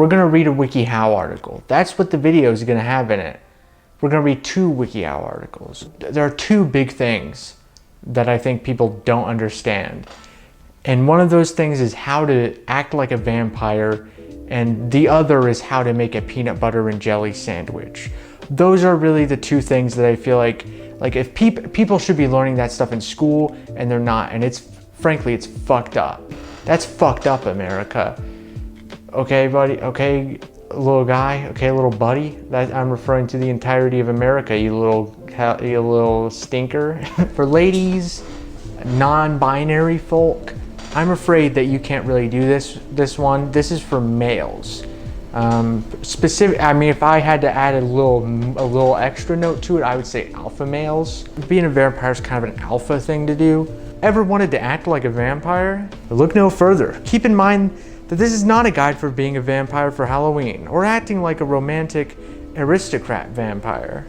We're gonna read a WikiHow article. That's what the video is gonna have in it. We're gonna read 2 WikiHow articles. There are 2 big things that I think people don't understand. And one of those things is how to act like a vampire, and the other is how to make a peanut butter and jelly sandwich. Those are really the 2 things that I feel like if people should be learning that stuff in school, and they're not, and frankly, it's fucked up. That's fucked up, America. Okay, buddy, okay, little guy, okay, little buddy, that I'm referring to the entirety of America, you little stinker. For ladies, non-binary folk, I'm afraid that you can't really do this one. This is for males. I mean, if I had to add a little extra note to it, I would say alpha males. Being a vampire is kind of an alpha thing to do. Ever wanted to act like a vampire? Look no further. Keep in mind that this is not a guide for being a vampire for Halloween or acting like a romantic aristocrat vampire.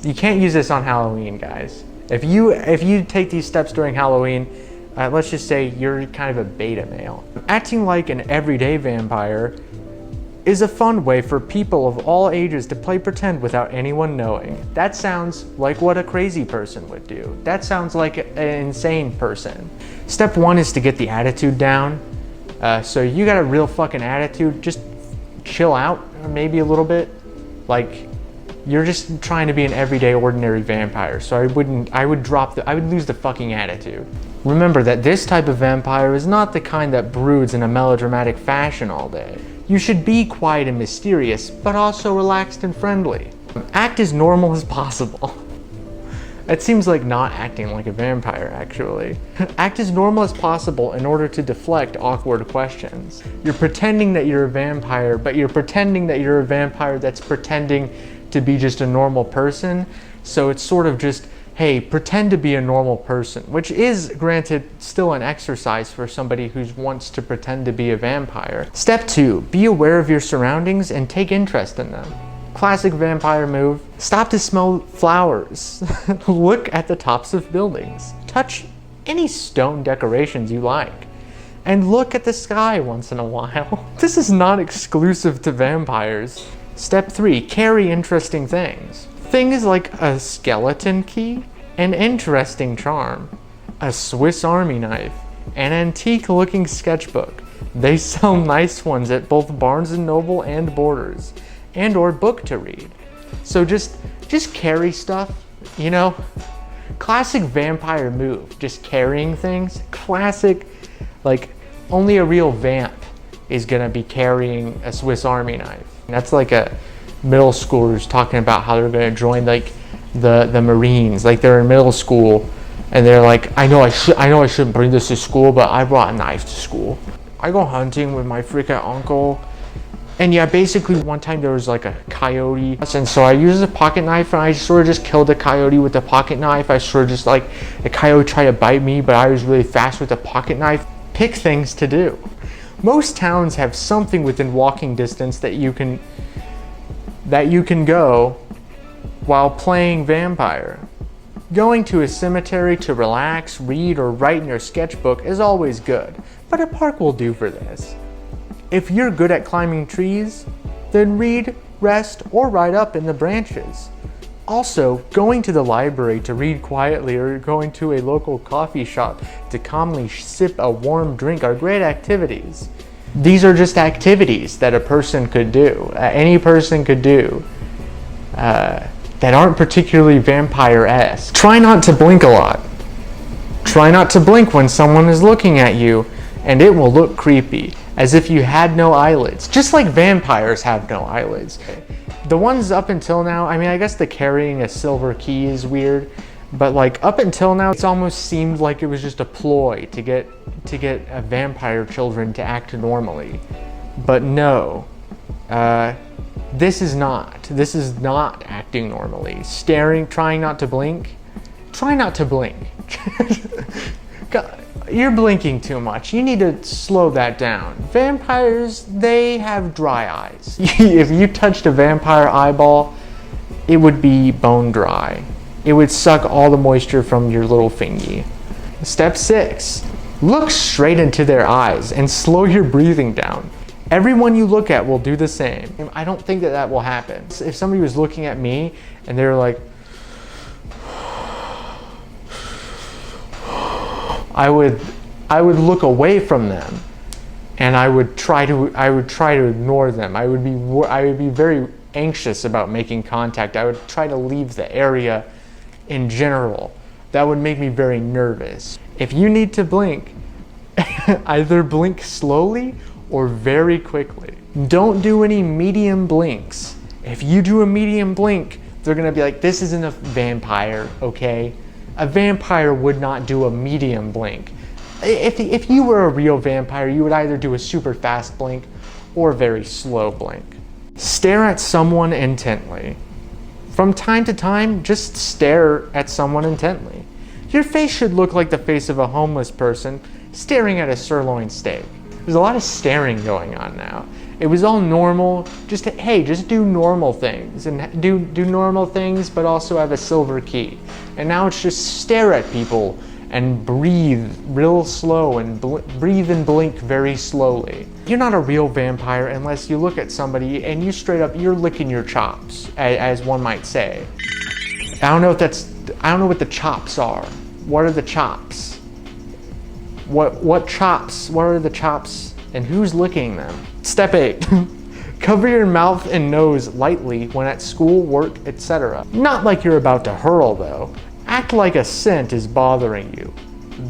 You can't use this on Halloween, guys. If you take these steps during Halloween, let's just say you're kind of a beta male. Acting like an everyday vampire is a fun way for people of all ages to play pretend without anyone knowing. That sounds like what a crazy person would do. That sounds like an insane person. Step 1 is to get the attitude down. So you got a real fucking attitude, just chill out maybe a little bit. Like, you're just trying to be an everyday ordinary vampire. So I would lose the fucking attitude. Remember that this type of vampire is not the kind that broods in a melodramatic fashion all day. You should be quiet and mysterious, but also relaxed and friendly. Act as normal as possible. It seems like not acting like a vampire, actually. Act as normal as possible in order to deflect awkward questions. You're pretending that you're a vampire, but you're pretending that you're a vampire that's pretending to be just a normal person. So it's sort of just, hey, pretend to be a normal person, which is, granted, still an exercise for somebody who wants to pretend to be a vampire. Step 2, be aware of your surroundings and take interest in them. Classic vampire move. Stop to smell flowers. Look at the tops of buildings. Touch any stone decorations you like. And look at the sky once in a while. This is not exclusive to vampires. Step 3, carry interesting things. Things like a skeleton key, an interesting charm, a Swiss Army knife, an antique-looking sketchbook. They sell nice ones at both Barnes & Noble and Borders, and or book to read. So just carry stuff, you know? Classic vampire move, just carrying things. Classic, like, only a real vamp is gonna be carrying a Swiss Army knife. And that's like a middle schoolers talking about how they're gonna join like the Marines. Like they're in middle school and they're like, I know I shouldn't bring this to school, but I brought a knife to school. I go hunting with my freaking uncle. And yeah, basically one time there was like a coyote. And so I used a pocket knife and I sort of just killed the coyote with the pocket knife. I sort of just like, the coyote tried to bite me, but I was really fast with the pocket knife. Pick things to do. Most towns have something within walking distance that you can go while playing vampire. Going to a cemetery to relax, read, or write in your sketchbook is always good, but a park will do for this. If you're good at climbing trees, then read, rest, or ride up in the branches. Also, going to the library to read quietly or going to a local coffee shop to calmly sip a warm drink are great activities. These are just activities that a person could do, any person could do, that aren't particularly vampire-esque. Try not to blink a lot. Try not to blink when someone is looking at you, and it will look creepy, as if you had no eyelids, just like vampires have no eyelids. The ones up until now, I mean, I guess the carrying a silver key is weird, but like up until now, it's almost seemed like it was just a ploy to get vampire children to act normally. But no, this is not acting normally. Staring, trying not to blink. Try not to blink. You're blinking too much. You need to slow that down. Vampires, they have dry eyes. If you touched a vampire eyeball, it would be bone dry. It would suck all the moisture from your little fingy. Step 6, look straight into their eyes and slow your breathing down. Everyone you look at will do the same. I don't think that that will happen. If somebody was looking at me and they're like, I would look away from them, and I would try to ignore them. I would be very anxious about making contact. I would try to leave the area in general. That would make me very nervous. If you need to blink, either blink slowly or very quickly. Don't do any medium blinks. If you do a medium blink, they're gonna be like, this isn't a vampire, okay? A vampire would not do a medium blink. If you were a real vampire, you would either do a super fast blink or a very slow blink. Stare at someone intently. From time to time, just stare at someone intently. Your face should look like the face of a homeless person staring at a sirloin steak. There's a lot of staring going on now. It was all normal. Just do normal things, and do normal things, but also have a silver key. And now it's just stare at people and breathe real slow and breathe and blink very slowly. You're not a real vampire unless you look at somebody and you're licking your chops, as one might say. I don't know what the chops are. What are the chops? What chops? What are the chops? And who's licking them? Step 8. Cover your mouth and nose lightly when at school, work, etc. Not like you're about to hurl though. Act like a scent is bothering you.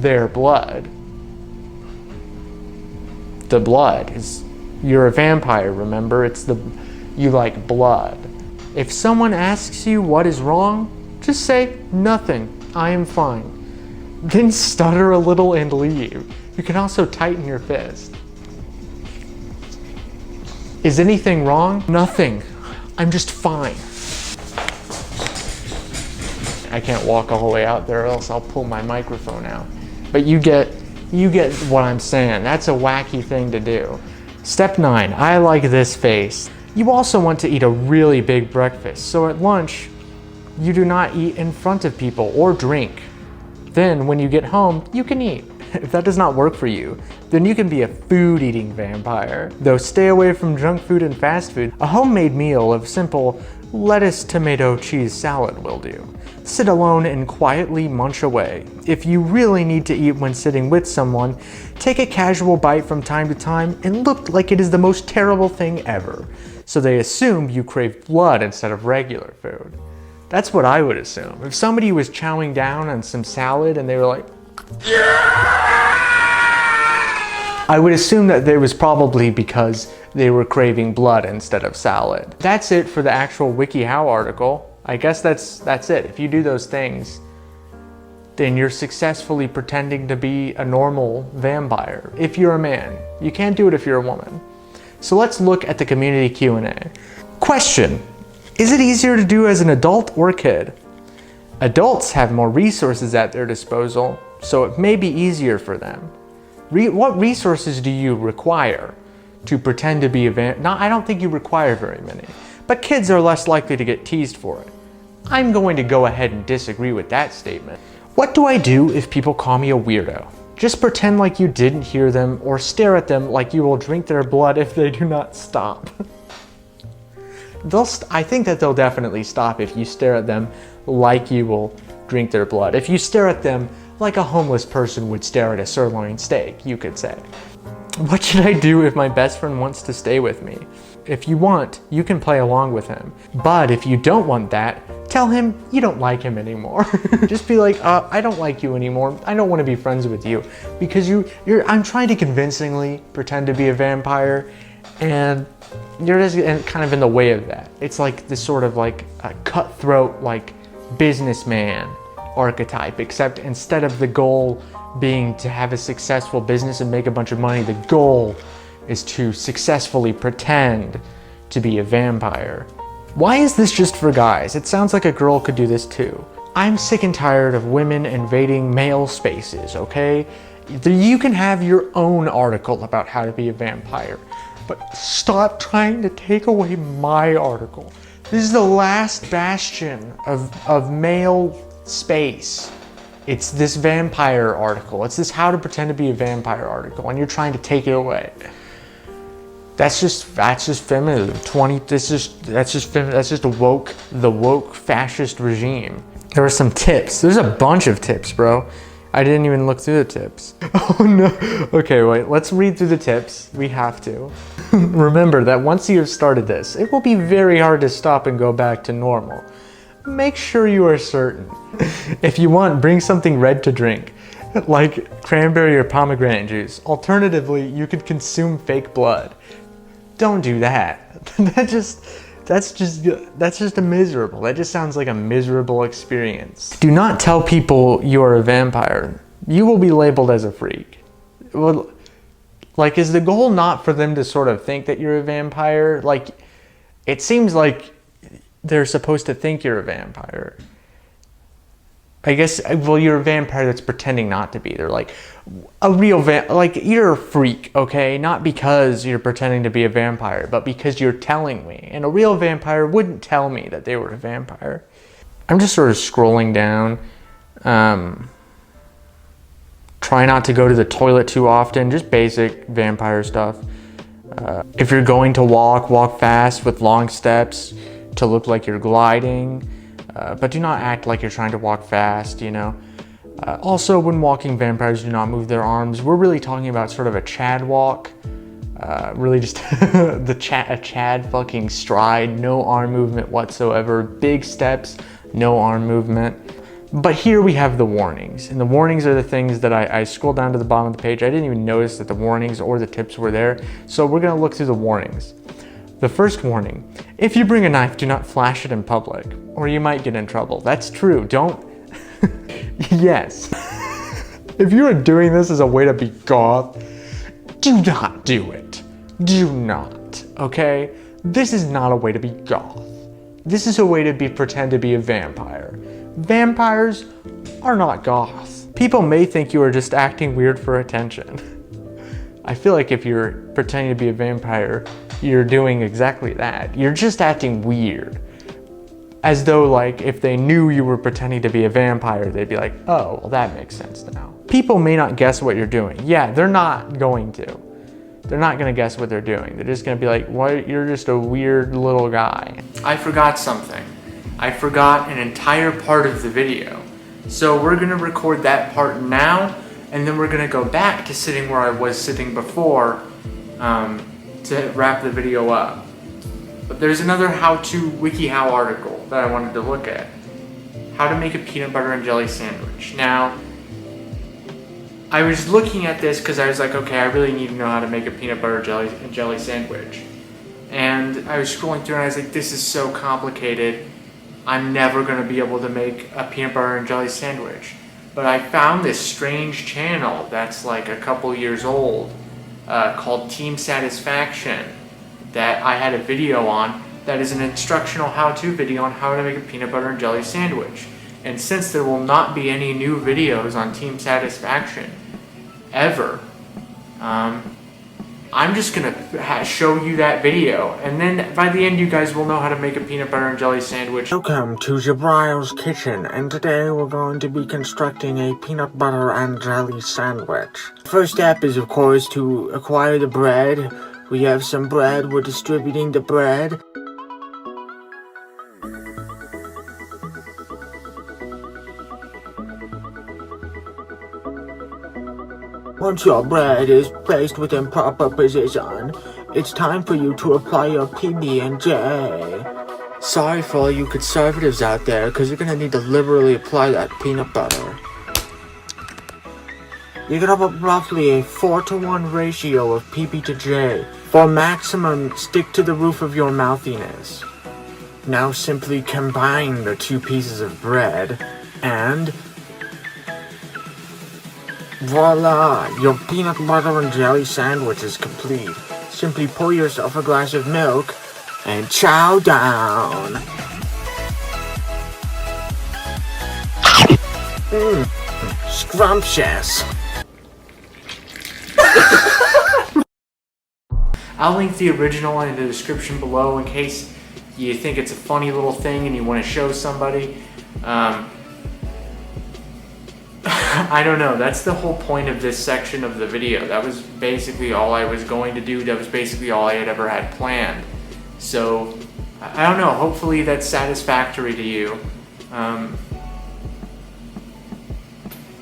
Their blood. The blood is, you're a vampire, remember? You like blood. If someone asks you what is wrong, just say, nothing, I am fine. Then stutter a little and leave. You can also tighten your fist. Is anything wrong? Nothing. I'm just fine. I can't walk all the way out there or else I'll pull my microphone out. But you get what I'm saying. That's a wacky thing to do. Step 9, I like this face. You also want to eat a really big breakfast. So at lunch, you do not eat in front of people or drink. Then when you get home, you can eat. If that does not work for you, then you can be a food-eating vampire. Though stay away from junk food and fast food, a homemade meal of simple lettuce, tomato, cheese salad will do. Sit alone and quietly munch away. If you really need to eat when sitting with someone, take a casual bite from time to time and look like it is the most terrible thing ever. So they assume you crave blood instead of regular food. That's what I would assume. If somebody was chowing down on some salad and they were like, I would assume that it was probably because they were craving blood instead of salad. That's it for the actual WikiHow article. I guess that's it. If you do those things, then you're successfully pretending to be a normal vampire. If you're a man, you can't do it if you're a woman. So let's look at the community Q&A. Question: is it easier to do as an adult or a kid? Adults have more resources at their disposal, so it may be easier for them. What resources do you require to pretend to be a vampire? No, I don't think you require very many, but kids are less likely to get teased for it. I'm going to go ahead and disagree with that statement. What do I do if people call me a weirdo? Just pretend like you didn't hear them or stare at them like you will drink their blood if they do not stop. I think that they'll definitely stop if you stare at them like you will drink their blood. If you stare at them like a homeless person would stare at a sirloin steak, you could say. What should I do if my best friend wants to stay with me? If you want, you can play along with him. But if you don't want that, tell him you don't like him anymore. Just be like, I don't like you anymore. I don't want to be friends with you. Because I'm trying to convincingly pretend to be a vampire, and you're just kind of in the way of that. It's like this sort of like a cutthroat, like businessman archetype, except instead of the goal being to have a successful business and make a bunch of money, the goal is to successfully pretend to be a vampire. Why is this just for guys? It sounds like a girl could do this too. I'm sick and tired of women invading male spaces, okay? You can have your own article about how to be a vampire, but stop trying to take away my article. This is the last bastion of male space. It's this vampire article. It's this how to pretend to be a vampire article, and you're trying to take it away. That's just feminism. That's just the woke fascist regime. There are some tips. There's a bunch of tips, bro. I didn't even look through the tips. Oh no. Okay, wait, let's read through the tips. We have to. Remember that once you have started this, it will be very hard to stop and go back to normal. Make sure you are certain. If you want, bring something red to drink, like cranberry or pomegranate juice. Alternatively, you could consume fake blood. Don't do that. That's just a miserable. That just sounds like a miserable experience. Do not tell people you are a vampire. You will be labeled as a freak. Well, like, is the goal not for them to sort of think that you're a vampire? Like, it seems like they're supposed to think you're a vampire. I guess, well, you're a vampire that's pretending not to be. They're like, a real like, you're a freak, okay? Not because you're pretending to be a vampire, but because you're telling me. And a real vampire wouldn't tell me that they were a vampire. I'm just sort of scrolling down. Try not to go to the toilet too often. Just basic vampire stuff. If you're going to walk fast with long steps to look like you're gliding. But do not act like you're trying to walk fast, you know. Also, when walking, vampires do not move their arms. We're really talking about sort of a Chad walk. Really just a Chad fucking stride. No arm movement whatsoever. Big steps, no arm movement. But here we have the warnings. And the warnings are the things that I scrolled down to the bottom of the page. I didn't even notice that the warnings or the tips were there. So we're going to look through the warnings. The first warning, if you bring a knife, do not flash it in public, or you might get in trouble. That's true, don't. Yes. If you are doing this as a way to be goth, do not do it. Do not, okay? This is not a way to be goth. This is a way to pretend to be a vampire. Vampires are not goth. People may think you are just acting weird for attention. I feel like if you're pretending to be a vampire, you're doing exactly that. You're just acting weird. As though, like, if they knew you were pretending to be a vampire, they'd be like, oh, well, that makes sense now. People may not guess what you're doing. Yeah, they're not going to. They're not going to guess what they're doing. They're just going to be like, what? You're just a weird little guy. I forgot something. I forgot an entire part of the video. So we're going to record that part now, and then we're going to go back to sitting where I was sitting before to wrap the video up. But there's another how-to WikiHow article that I wanted to look at. How to make a peanut butter and jelly sandwich. Now, I was looking at this because I was like, okay, I really need to know how to make a peanut butter and jelly sandwich. And I was scrolling through and I was like, this is so complicated. I'm never going to be able to make a peanut butter and jelly sandwich. But I found this strange channel that's like a couple years old called Team Satisfaction that I had a video on that is an instructional how-to video on how to make a peanut butter and jelly sandwich. And since there will not be any new videos on Team Satisfaction ever, I'm just gonna show you that video, and then by the end you guys will know how to make a peanut butter and jelly sandwich. Welcome to Jabrile's kitchen, and today we're going to be constructing a peanut butter and jelly sandwich. First step is, of course, to acquire the bread. We have some bread, we're distributing the bread. Once your bread is placed within proper position, it's time for you to apply your PB&J. Sorry for all you conservatives out there, because you're going to need to liberally apply that peanut butter. You're going to have roughly a 4-to-1 ratio of PB to J. For maximum, stick to the roof of your mouthiness. Now simply combine the two pieces of bread, and voila! Your peanut butter and jelly sandwich is complete. Simply pour yourself a glass of milk and chow down. Scrumptious. I'll link the original in the description below in case you think it's a funny little thing and you want to show somebody. I don't know. That's the whole point of this section of the video. That was basically all I was going to do. That was basically all I had ever had planned. So, I don't know. Hopefully that's satisfactory to you.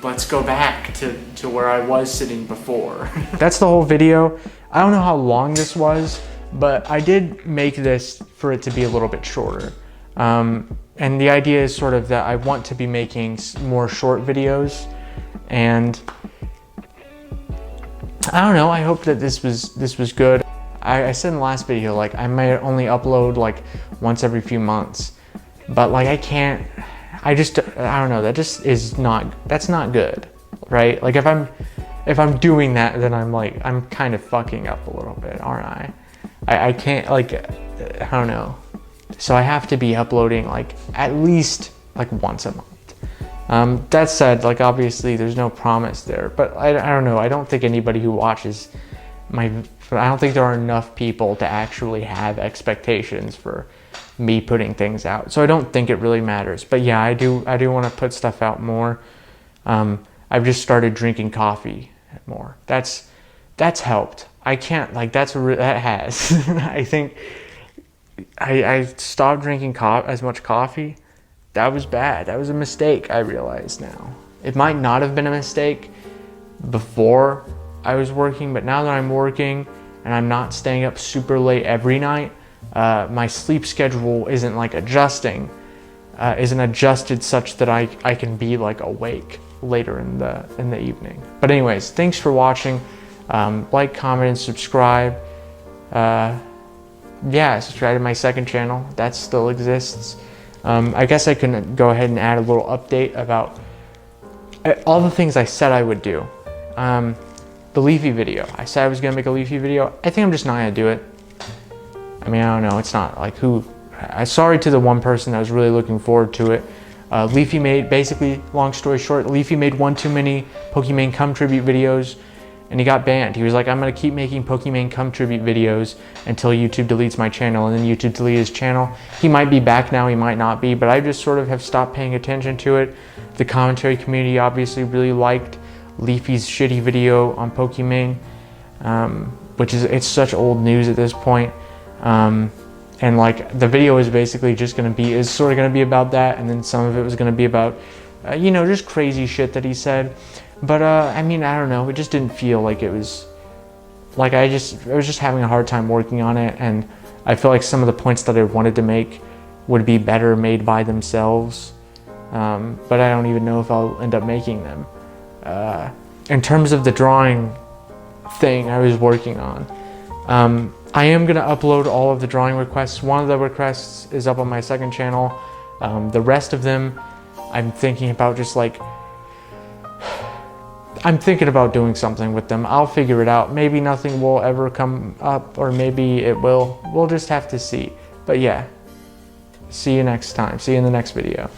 Let's go back to where I was sitting before. That's the whole video. I don't know how long this was, but I did make this for it to be a little bit shorter. And the idea is sort of that I want to be making more short videos, and I don't know, I hope that this was good. I said in the last video, like, I might only upload like once every few months, but like I don't know, that just is not, that's not good, right? Like if I'm doing that, then I'm kind of fucking up a little bit, aren't I? I can't, like, I don't know. So I have to be uploading like at least like once a month. That said, like obviously there's no promise there, but I don't know. I don't think anybody who watches I don't think there are enough people to actually have expectations for me putting things out. So I don't think it really matters. But yeah, I do want to put stuff out more. I've just started drinking coffee more. That's helped. I can't, like, that has. I think I stopped drinking as much coffee. That was bad. That was a mistake, I realize now. It might not have been a mistake before I was working, but now that I'm working and I'm not staying up super late every night, my sleep schedule isn't like isn't adjusted such that I can be like awake later in the evening. But anyways, thanks for watching. Like, comment, and subscribe. Yeah, subscribe to my second channel. That still exists. I guess I can go ahead and add a little update about all the things I said I would do. The leafy video. I said I was gonna make a leafy video. I think I'm just not gonna do it. I mean, I don't know. It's not like sorry to the one person that was really looking forward to it. Leafy made, basically, long story short, Leafy made one too many Pokemon Come tribute videos, and he got banned. He was like, I'm gonna keep making Pokemon Come tribute videos until YouTube deletes my channel, and then YouTube deleted his channel. He might be back now, he might not be, but I just sort of have stopped paying attention to it. The commentary community obviously really liked Leafy's shitty video on Pokemon, which it's such old news at this point. And like the video is basically just gonna be, about that, and then some of it was gonna be about, you know, just crazy shit that he said. But I mean, I don't know, it just didn't feel like it was, like I was just having a hard time working on it, and I feel like some of the points that I wanted to make would be better made by themselves, but I don't even know if I'll end up making them. In terms of the drawing thing I was working on, I am gonna upload all of the drawing requests. One of the requests is up on my second channel. The rest of them, I'm thinking about I'm thinking about doing something with them. I'll figure it out. Maybe nothing will ever come up, or maybe it will. We'll just have to see. But yeah, see you next time. See you in the next video.